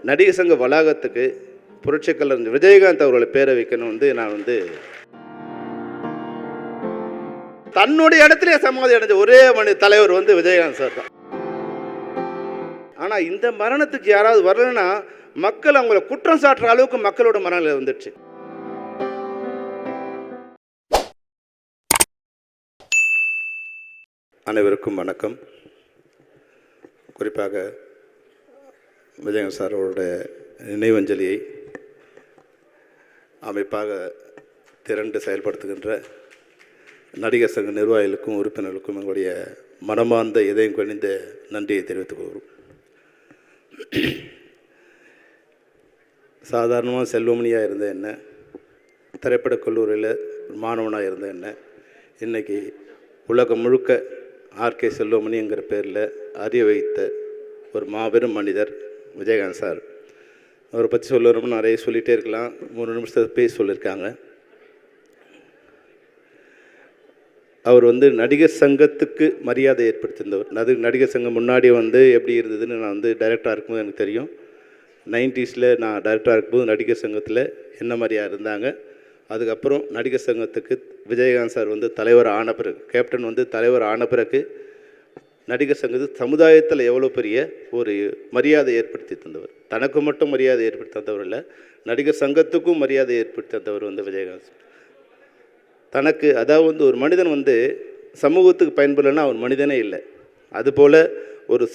நடிகர் சங்க வளாகத்துக்கு புரட்சிக்கலைஞர் விஜயகாந்த் அவர்களை பேரை வைக்கணும் நான் தன்னுடைய இடத்துல சமாதி அடைஞ்ச ஒரே தலைவர் விஜயகாந்த் சார் தான். ஆனால் இந்த மரணத்துக்கு யாராவது வரலன்னா மக்கள் அவங்கள குற்றம் சாட்டுற அளவுக்கு மக்களோட மனநிலை வந்துடுச்சு. அனைவருக்கும் வணக்கம். குறிப்பாக விஜயகாந்த் சாரோட நினைவஞ்சலியை அமைப்பாக திரண்டு செயல்படுத்துகின்ற நடிகர் சங்க நிர்வாகிகளுக்கும் உறுப்பினர்களுக்கும் எங்களுடைய மனமார்ந்த இதயம் கணிந்த நன்றியை தெரிவித்துக் கொள்கிறோம். சாதாரணமாக செல்வமணியாக இருந்த என்ன, திரைப்படக் கல்லூரியில் மாணவனாக இருந்த என்ன, இன்றைக்கி உலகம் முழுக்க ஆர்கே செல்வமணிங்கிற பேரில் அறிய வைத்த ஒரு மாபெரும் மனிதர் விஜயகாந்த் சார். அவரை பற்றி சொல்லணும்னு நிறைய சொல்லிகிட்டே இருக்கலாம். 3 நிமிஷத்தை பேசி சொல்லியிருக்காங்க. அவர் நடிகர் சங்கத்துக்கு மரியாதை ஏற்படுத்தியிருந்தவர். நடிகர் சங்கம் முன்னாடி எப்படி இருந்ததுன்னு நான் டைரக்டராக இருக்கும்போது எனக்கு தெரியும். 90s நான் டைரக்டராக இருக்கும்போது நடிகர் சங்கத்தில் என்ன மாதிரியாக இருந்தாங்க. அதுக்கப்புறம் நடிகர் சங்கத்துக்கு விஜயகாந்த் சார் தலைவர் ஆன பிறகு, கேப்டன் தலைவர் ஆன பிறகு நடிகர் சங்கத்துக்கு சமுதாயத்தில் எவ்வளோ பெரிய ஒரு மரியாதை ஏற்படுத்தி தந்தவர். தனக்கு மட்டும் மரியாதை ஏற்படுத்தி தந்தவர் இல்லை, நடிகர் சங்கத்துக்கும் மரியாதை ஏற்படுத்தி தந்தவர் விஜயகாந்த். தனக்கு அதாவது ஒரு மனிதன் சமூகத்துக்கு பயன்படலைன்னா அவர் மனிதனே இல்லை. அதுபோல் ஒரு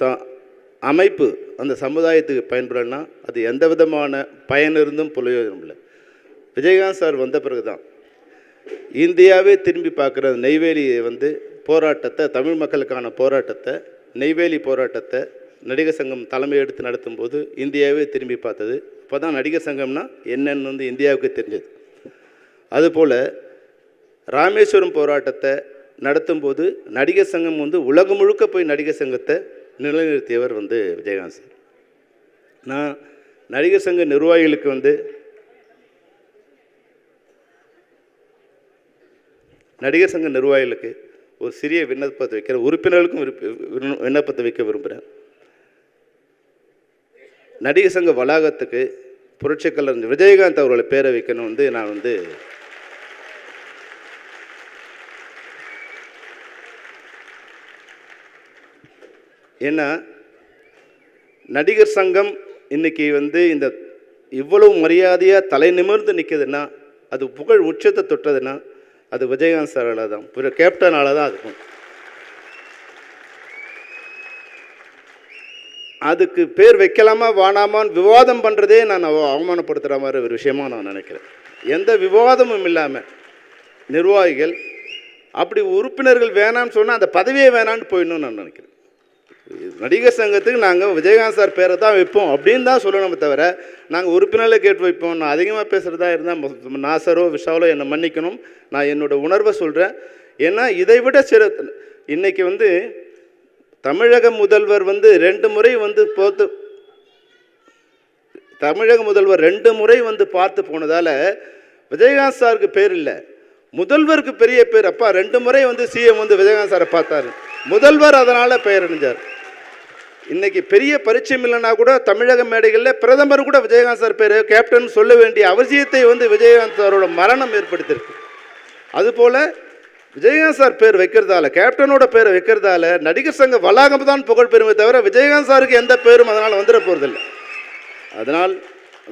அமைப்பு அந்த சமுதாயத்துக்கு பயன்படலைன்னா அது எந்த விதமான பயனிருந்தும் பிரயோஜனம் இல்லை. விஜயகாந்த் சார் வந்த பிறகு தான் இந்தியாவே திரும்பி பார்க்குற நெய்வேலியை போராட்டத்தை, தமிழ் மக்களுக்கான போராட்டத்தை, நெய்வேலி போராட்டத்தை நடிகர் சங்கம் தலைமை எடுத்து நடத்தும்போது இந்தியாவே திரும்பி பார்த்தது. அப்போ தான் நடிகர் சங்கம்னா என்னென்னு இந்தியாவுக்கு தெரிஞ்சது. அதுபோல் ராமேஸ்வரம் போராட்டத்தை நடத்தும்போது நடிகர் சங்கம் உலகம் முழுக்க போய் நடிகர் சங்கத்தை நிலைநிறுத்தியவர் விஜயகாந்த் சார். நான் நடிகர் சங்க நிர்வாகிகளுக்கு நடிகர் சங்க நிர்வாகிகளுக்கு ஒரு சிறிய விண்ணப்பத்தை வைக்கிற, உறுப்பினர்களுக்கும் விண்ணப்பத்தை வைக்க விரும்புகிறேன். நடிகர் சங்க வளாகத்துக்கு புரட்சிக்கலைஞர் விஜயகாந்த் அவர்களை பேரை வைக்கணும் நான் ஏன்னா நடிகர் சங்கம் இன்னைக்கு இந்த இவ்வளவு மரியாதையாக தலை நிமிர்ந்து நிற்குதுன்னா, அது புகழ் உச்சத்தை தொட்டதுன்னா அது விஜயகாந்த் சாரால் தான், கேப்டனால தான் இருக்கும். அதுக்கு பேர் வைக்கலாமா வேணாமான்னு விவாதம் பண்ணுறதே நான் அவமானப்படுத்துகிற மாதிரி ஒரு விஷயமாக நான் நினைக்கிறேன். எந்த விவாதமும் இல்லாமல் நிர்வாகிகள் அப்படி உறுப்பினர்கள் வேணான்னு சொன்னால் அந்த பதவியே வேணான்னு போயிடணும்னு நான் நினைக்கிறேன். நடிகர் சங்கத்துக்கு நாங்கள் விஜயகாந்த் சார் பேரை தான் வைப்போம் அப்படின்னு தான் சொல்லணுமே தவிர நாங்கள் உறுப்பினர்களை கேட்டு வைப்போம். நான் அதிகமாக பேசுகிறதா இருந்தால் நாசரோ விஷாலோ என்னை மன்னிக்கணும். நான் என்னோடய உணர்வை சொல்கிறேன். ஏன்னா இதை விட இன்றைக்கி தமிழக முதல்வர் 2 முறை தமிழக முதல்வர் 2 முறை பார்த்து போனதால் விஜயகாந்த் சாருக்கு பேர் இல்லை, முதல்வருக்கு பெரிய பேர். அப்பா 2 முறை சிஎம் விஜயகாந்த் சாரை பார்த்தாரு, முதல்வர் அதனால் பெயர் அணிஞ்சார். இன்றைக்கி பெரிய பரிச்சயம் இல்லைன்னா கூட தமிழக மேடைகளில் பிரதமர் கூட விஜயகாந்த் சார் பேர் கேப்டன் சொல்ல வேண்டிய அவசியத்தை விஜயகாந்த் சாரோட மரணம் ஏற்படுத்தியிருக்கு. அதுபோல் விஜயகாந்த் சார் பேர் வைக்கிறதால, கேப்டனோட பேரை வைக்கிறதால நடிகர் சங்க வளாகம் தான் புகழ் பெறுமே தவிர விஜயகாந்த் சாருக்கு எந்த பேரும் அதனால் வந்துட போகிறதில்லை. அதனால்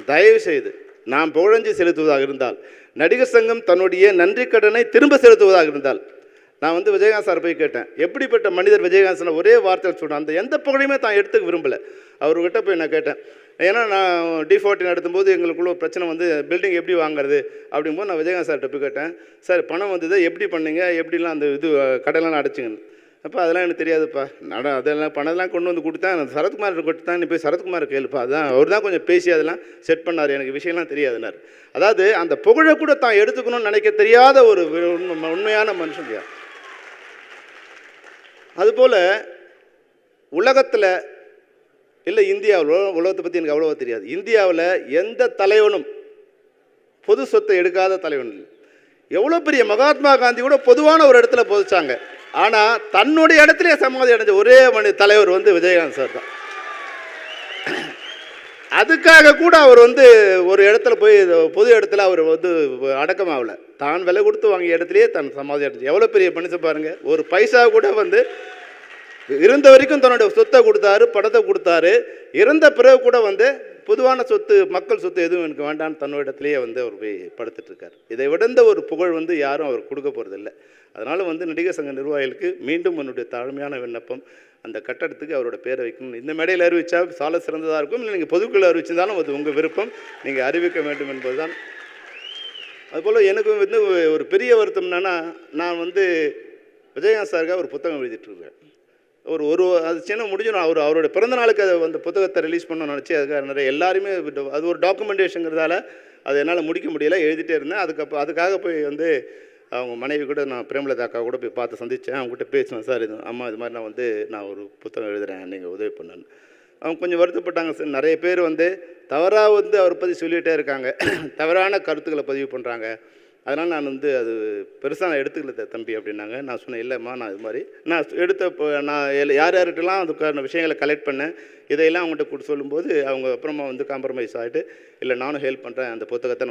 தயவு செய்து நாம் புகழஞ்சி செலுத்துவதாக இருந்தால், நடிகர் சங்கம் தன்னுடைய நன்றி கடனை திரும்ப செலுத்துவதாக இருந்தால், நான் விஜயகாந்த் சார் போய் கேட்டேன், எப்படிப்பட்ட மனிதர் விஜயகாந்த் சார் ஒரே வார்த்தையில் சொல்கிறேன். அந்த எந்த புகழையுமே தான் எடுத்துக்க விரும்பலை. அவர்கிட்ட போய் நான் கேட்டேன். ஏன்னா நான் D40 நடத்தும்போது எங்களுக்குள்ள ஒரு பிரச்சனை பில்டிங் எப்படி வாங்குறது அப்படிங்கும்போது நான் விஜயகாந்த் சார்கிட்ட போய் கேட்டேன், சார் பணம் எப்படி பண்ணீங்க, எப்படிலாம் அந்த கடையெல்லாம் அடைச்சிங்கன்னு. அப்போ அதெல்லாம் எனக்கு தெரியாதுப்பா, அதெல்லாம் பணம்லாம் கொண்டு கொடுத்தேன், சரத்குமார் கொடுத்து தான், நீ போய் சரத்குமார் கேளுப்பா, அதான் அவர் தான் கொஞ்சம் பேசி அதெல்லாம் செட் பண்ணார், எனக்கு விஷயம்லாம் தெரியாதுன்னார். அதாவது அந்த புகழை கூட தான் எடுத்துக்கணும்னு நினைக்க தெரியாத ஒரு உண்மையான மனுஷன். அதுபோல் உலகத்தில் இல்லை, இந்தியாவில், உலகத்தை பற்றி எனக்கு அவ்வளோவா தெரியாது, இந்தியாவில் எந்த தலைவனும் பொது சொத்தை எடுக்காத தலைவன் இல்லை. எவ்வளோ பெரிய மகாத்மா காந்தி கூட பொதுவான ஒரு இடத்துல போதிச்சாங்க. ஆனால் தன்னுடைய இடத்துல சமாதி அடைஞ்ச ஒரே தலைவர் விஜயகாந்த் சார் தான். அதுக்காக கூட அவர் வந்து ஒரு இடத்துல போய் பொது இடத்துல அவர் வந்து அடக்கமாகல. தான் விலை கொடுத்து வாங்கிய இடத்துலையே தன் சமாதி அடைஞ்சு எவ்வளோ பெரிய மனுஷன் பாருங்கள். ஒரு பைசா கூட வந்து இருந்த வரைக்கும் தன்னுடைய சொத்தை கொடுத்தாரு, பணத்தை கொடுத்தாரு. இறந்த பிறகு கூட வந்து பொதுவான சொத்து, மக்கள் சொத்து எதுவும் எனக்கு வேண்டான்னு தன்னோடத்துலேயே வந்து அவர் போய் படுத்துட்ருக்கார். இதை விடந்த ஒரு புகழ் வந்து யாரும் அவர் கொடுக்க போகிறதில்லை. அதனால் வந்து நடிகர் சங்க நிர்வாகிகளுக்கு மீண்டும் என்னுடைய தாழ்மையான விண்ணப்பம், அந்த கட்டடத்துக்கு அவரோட பேரை வைக்கணும். இந்த மேடையில் அறிவித்தா சால சிறந்ததாக இருக்கும். இல்லை நீங்கள் பொதுக்குழு அறிவிச்சிருந்தாலும் அது உங்கள் விருப்பம், நீங்கள் அறிவிக்க வேண்டும் என்பது தான். அதுபோல் எனக்கு வந்து ஒரு பெரிய வருத்தம் என்னென்னா, நான் வந்து விஜயகாந்த் சாருக்காக ஒரு புத்தகம் எழுதிட்டுருக்கேன். அது சின்ன முடிஞ்சிடும். அவருடைய பிறந்த நாளுக்கு அதை அந்த புத்தகத்தை ரிலீஸ் பண்ணணும்னு நினச்சி அதுக்காக நிறைய எல்லாருமே அது ஒரு டாக்குமெண்டேஷனுங்கிறதால அதை என்னால் முடிக்க முடியல. எழுதிட்டே இருந்தேன். அதுக்காக போய் வந்து அவங்க மனைவி கூட நான் பிரேமலதா அக்கா கூட போய் பார்த்து சந்தித்தேன். அவங்ககிட்ட பேசினேன். சார் இது அம்மா இது மாதிரி நான் ஒரு புத்தகம் எழுதுகிறேன், நீங்கள் உதவி பண்ணேன்னு. அவங்க கொஞ்சம் வருத்தப்பட்டாங்க. சார் நிறைய பேர் வந்து தவறாக வந்து அவரை பற்றி சொல்லிகிட்டே இருக்காங்க, தவறான கருத்துக்களை பதிவு பண்ணுறாங்க. அதனால் நான் வந்து அது பெருசாக நான் எடுத்துக்கல தம்பி அப்படின்னாங்க. நான் சொன்னேன், இல்லைம்மா நான் இது மாதிரி நான் யார் யார்கிட்டலாம் அதுக்கான விஷயங்களை கலெக்ட் பண்ணேன், இதையெல்லாம் அவங்ககிட்ட கொடுத்து சொல்லும்போது அவங்க அப்புறமா வந்து காம்ப்ரமைஸ் ஆகிட்டு, இல்லை நானும் ஹெல்ப் பண்ணுறேன், அந்த புத்தகத்தை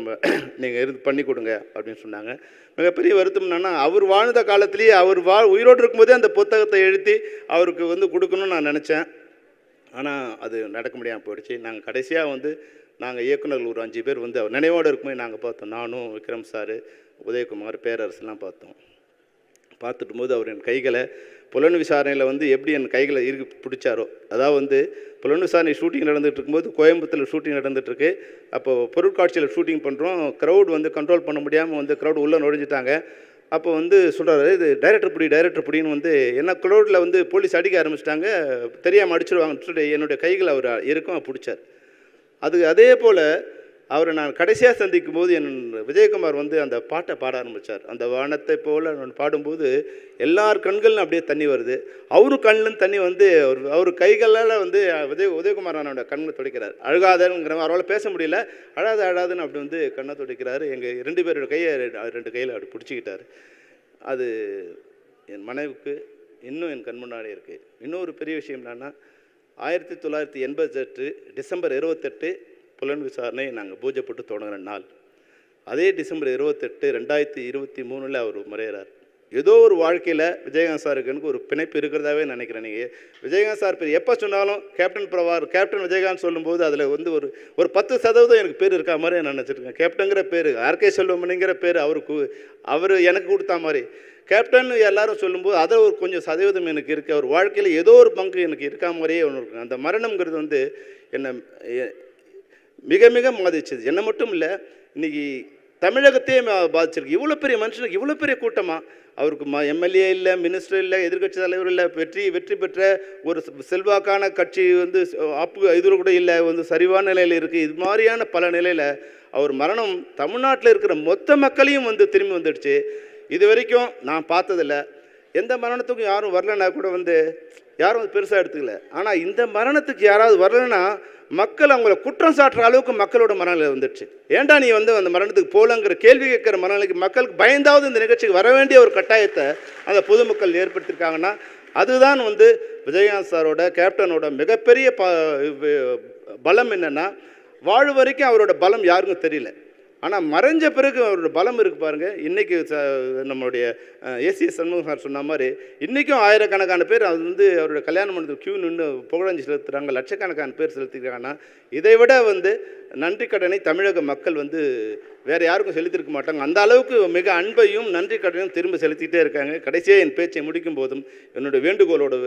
நீங்கள் பண்ணி கொடுங்க அப்படின்னு சொன்னாங்க. மிகப்பெரிய வருத்தம் என்னென்னா, அவர் வாழ்ந்த காலத்திலேயே அவர் உயிரோடு இருக்கும்போதே அந்த புத்தகத்தை எழுதி அவருக்கு வந்து கொடுக்கணும்னு நான் நினச்சேன். ஆனால் அது நடக்க முடியாமல் போயிடுச்சு. நாங்கள் கடைசியாக வந்து நாங்கள் இயக்குநர்கள் ஒரு 5 பேர் வந்து அவர் நினைவோடு இருக்கும்போது நாங்கள் பார்த்தோம். நானும் விக்ரம் சார், உதயகுமார், பேரரசுலாம் பார்த்தோம். பார்த்துட்டும் போது அவர் என் கைகளை புலன் விசாரணையில் வந்து எப்படி என் கைகளை பிடிச்சாரோ, அதாவது வந்து புலன் விசாரணை ஷூட்டிங் நடந்துகிட்டு இருக்கும்போது கோயம்புத்தூரில் ஷூட்டிங் நடந்துகிட்ருக்கு. அப்போது பொருட்காட்சியில் ஷூட்டிங் பண்ணுறோம். க்ரௌட் வந்து கண்ட்ரோல் பண்ண முடியாமல் வந்து க்ரௌட் உள்ளே நுழைஞ்சிட்டாங்க. அப்போ வந்து சொல்கிறாரு, இது டைரக்டர் பிடின்னு வந்து என்ன க்ரௌடில் வந்து போலீஸ் அடிக்க ஆரம்பிச்சிட்டாங்க, தெரியாமல் அடிச்சிடுவாங்கன்னு சொல்லிட்டு என்னுடைய கைகளை அவர் இருக்கும் பிடிச்சார். அதே போல் அவரை நான் கடைசியாக சந்திக்கும் போது என் விஜயகுமார் வந்து அந்த பாட்டை பாட ஆரம்பித்தார். அந்த வானத்தை போல் நான் பாடும்போது எல்லார் கண்களும் அப்படியே தண்ணி வருது. அவரு கண்ணிலும் தண்ணி வந்து அவர் கைகளால் வந்து உதயகுமார் அவனோட கண்ணை துடைக்கிறார். அழுகாதங்கிற அவரால் பேச முடியல, அழாதுன்னு அப்படி வந்து கண்ணை துடைக்கிறாரு. எங்கள் 2 பேரோட கையை 2 கையில் அப்படி பிடிச்சிக்கிட்டார். அது என் மனைவிக்கு இன்னும் என் கண் முன்னாடி இருக்குது. இன்னொரு பெரிய விஷயம் என்னென்னா, 1988 டிசம்பர் 28 புலன் விசாரணை நாங்கள் பூஜை போட்டு தொடங்குற நாள். அதே டிசம்பர் 28 2023 அவர் மறைகிறார். ஏதோ ஒரு வாழ்க்கையில் விஜயகாந்த் சாருக்கு எனக்கு ஒரு பிணைப்பு இருக்கிறதாவே நினைக்கிறேன். நீங்கள் விஜயகாந்த் சார் பேர் எப்போ சொன்னாலும் கேப்டன் பிரபார், கேப்டன் விஜயகாந்த் சொல்லும்போது அதில் வந்து ஒரு 10% எனக்கு பேர் இருக்கா மாதிரி நான் நினச்சிருக்கேன். கேப்டனுங்கிற பேர், ஆர்கே செல்வமணிங்கிற பேர் அவர் எனக்கு கொடுத்தா மாதிரி, கேப்டன் எல்லாரும் சொல்லும்போது அதில் ஒரு கொஞ்சம் சதவீதம் எனக்கு இருக்குது. அவர் வாழ்க்கையில் ஏதோ ஒரு பங்கு எனக்கு இருக்கா மாதிரியே ஒன்று இருக்குது. அந்த மரணம்ங்கிறது வந்து என்னை மிக மிக பாதிச்சது. என்னை மட்டும் இல்லை, இன்றைக்கி தமிழகத்தையே பாதிச்சிருக்கு. இவ்வளோ பெரிய மனுஷனுக்கு இவ்வளோ பெரிய கூட்டமாக, அவருக்கு எம்எல்ஏ இல்லை, மினிஸ்டர் இல்லை, எதிர்கட்சி தலைவர் இல்லை, வெற்றி பெற்ற ஒரு செல்வாக்கான கட்சி வந்து இதில் கூட இல்லை, வந்து சரிவான நிலையில் இருக்குது. இது மாதிரியான பல நிலையில் அவர் மரணம் தமிழ்நாட்டில் இருக்கிற மொத்த மக்களையும் வந்து திரும்பி வந்துடுச்சு. இது வரைக்கும் நான் பார்த்ததில்லை. எந்த மரணத்துக்கும் யாரும் வரலன்னா கூட வந்து யாரும் பெருசாக எடுத்துக்கல. ஆனால் இந்த மரணத்துக்கு யாராவது வரலைன்னா மக்கள் அவங்கள குற்றம் சாட்டுற அளவுக்கு மக்களோட மனநிலை வந்துடுச்சு. ஏன்டா நீ வந்து அந்த மரணத்துக்கு போகலங்கிற கேள்வி கேட்குற மனநிலைக்கு மக்களுக்கு பயந்தாவது இந்த நிகழ்ச்சிக்கு வர வேண்டிய ஒரு கட்டாயத்தை அந்த பொதுமக்கள் ஏற்படுத்தியிருக்காங்கன்னா, அதுதான் வந்து விஜயகாந்த் சாரோட கேப்டனோட மிகப்பெரிய பலம். என்னென்னா, வாழ் வரைக்கும் அவரோட பலம் யாருக்கும் தெரியல. ஆனால் மறைஞ்ச பிறகு அவரோட பலம் இருக்குது பாருங்கள். இன்றைக்கி நம்மளுடைய ஏசிஎஸ் சண்முகம் சார் சொன்ன மாதிரி இன்றைக்கும் ஆயிரக்கணக்கான பேர் அது வந்து அவரோட கல்யாண மண்டபத்துக்கு கியூ நின்று புகழஞ்சு செலுத்துகிறாங்க, லட்சக்கணக்கான பேர் செலுத்திக்கிறாங்கன்னா, இதை விட வந்து நன்றி கடனை தமிழக மக்கள் வந்து வேறு யாருக்கும் செலுத்திருக்க மாட்டாங்க. அந்த அளவுக்கு மிக அன்பையும் நன்றி கடனையும் திரும்ப செலுத்திக்கிட்டே இருக்காங்க. கடைசியாக என் பேச்சை முடிக்கும் போதும் என்னுடைய வேண்டுகோளோடு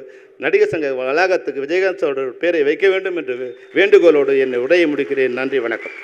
நடிகர் சங்க வளாகத்துக்கு விஜயகாந்த் பேரை வைக்க வேண்டும் என்று வேண்டுகோளோடு என்னை உரையை முடிக்கிறேன். நன்றி, வணக்கம்.